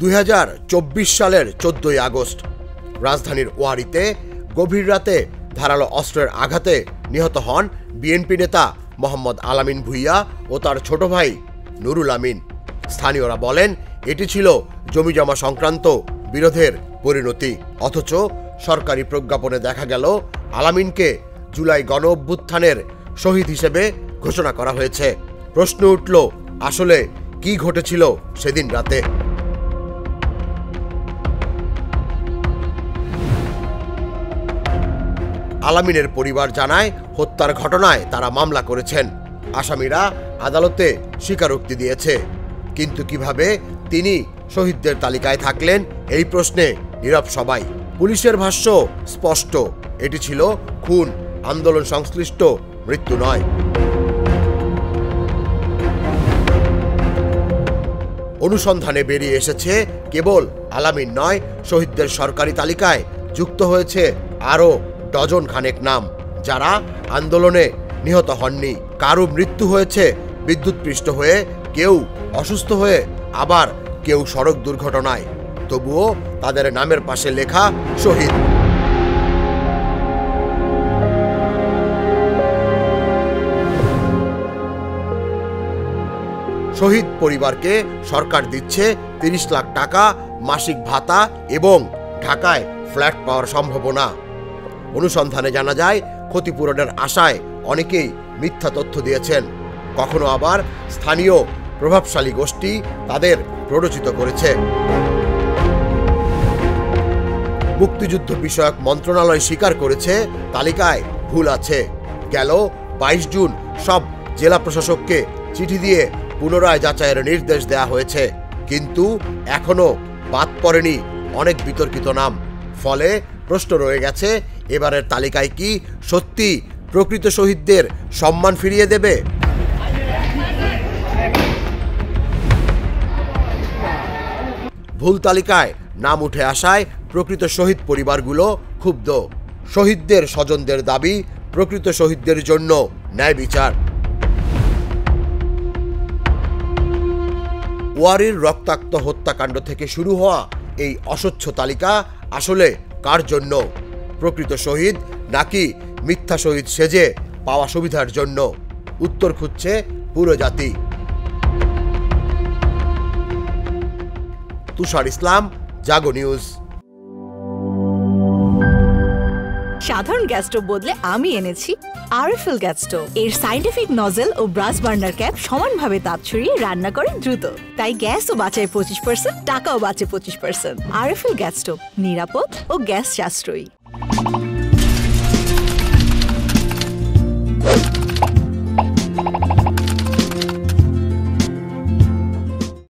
2024 সালের 14 আগস্ট রাজধানীর ওয়ারীতে গভীর রাতে ধারালো অস্ত্রের আঘাতে নিহত হন বিএনপি নেতা মোহাম্মদ আলামিন ভূঁইয়া ও তার ছোট ভাই নুরুল আমিন। স্থানীয়রা বলেন এটি ছিল জমিজমা সংক্রান্ত বিরোধের পরিণতি, অথচ সরকারি প্রজ্ঞাপনে দেখা গেল আলামিনকে জুলাই গণ অভ্যুত্থানের শহীদ হিসেবে ঘোষণা করা হয়েছে। প্রশ্ন উঠল, আসলে কি ঘটেছিল সেদিন রাতে? আলামিনের পরিবার জানায় হত্যার ঘটনায় তারা মামলা করেছেন। আসামিরা আদালতে স্বীকারোক্তি দিয়েছে, কিন্তু কিভাবে তিনি শহীদদের তালিকায় থাকলেন এই প্রশ্নে নীরব সবাই। পুলিশের ভাষ্য স্পষ্ট, এটি ছিল খুন, আন্দোলন সংশ্লিষ্ট মৃত্যু নয়। অনুসন্ধানে বেরিয়ে এসেছে কেবল আলামিন নয়, শহীদদের সরকারি তালিকায় যুক্ত হয়েছে আরও ডজন খানেক নাম, যারা আন্দোলনে নিহত হননি। কারো মৃত্যু হয়েছে বিদ্যুৎপৃষ্ট হয়ে, কেউ অসুস্থ হয়ে, আবার কেউ সড়ক দুর্ঘটনায়। তবুও তাদের নামের পাশে লেখা শহীদ। শহীদ পরিবারকে সরকার দিচ্ছে 30 লাখ টাকা মাসিক ভাতা এবং ঢাকায় ফ্ল্যাট পাওয়ার সম্ভাবনা। অনুসন্ধানে জানা যায় ক্ষতিপূরণের আশায় অনেকেই মিথ্যা তথ্য দিয়েছেন। কখনো আবার স্থানীয় প্রভাবশালী গোষ্ঠী তাদের প্ররোচিত করেছে। মুক্তিযুদ্ধ বিষয়ক মন্ত্রণালয় স্বীকার করেছে তালিকায় ভুল আছে। গেল 22 জুন সব জেলা প্রশাসককে চিঠি দিয়ে পুনরায় যাচাইয়ের নির্দেশ দেওয়া হয়েছে, কিন্তু এখনো বাদ পড়েনি অনেক বিতর্কিত নাম। ফলে প্রশ্ন রয়ে গেছে, এবারের তালিকায় কি সত্যি প্রকৃত শহীদদের সম্মান ফিরিয়ে দেবে? ভুল তালিকায় নাম উঠে আসায় প্রকৃত শহীদ পরিবারগুলো ক্ষুব্ধ। শহীদদের স্বজনদের দাবি, প্রকৃত শহীদদের জন্য ন্যায় বিচার। ওয়ারীর রক্তাক্ত হত্যাকাণ্ড থেকে শুরু হওয়া এই অস্বচ্ছ তালিকা আসলে কার জন্য? প্রকৃত শহীদ নাকি মিথ্যা শহীদ সেজে পাওয়া সুবিধার জন্য? উত্তর খুঁজছে পুরো জাতি। তুষার ইসলাম, জাগো নিউজ। সাধারণ গ্যাস স্টোভ বদলে আমি এনেছি আরএফএল গ্যাস স্টোভ। এর সাইন্টিফিক নজল ও ব্রাশ বার্নার ক্যাপ সমানভাবে তাপ ছড়িয়ে রান্না করে দ্রুত, তাই গ্যাসও বাঁচায় 25%, টাকাও বাঁচে 25%। আরএফএল গ্যাস স্টোভ নিরাপদ ও গ্যাস সাশ্রয়ী।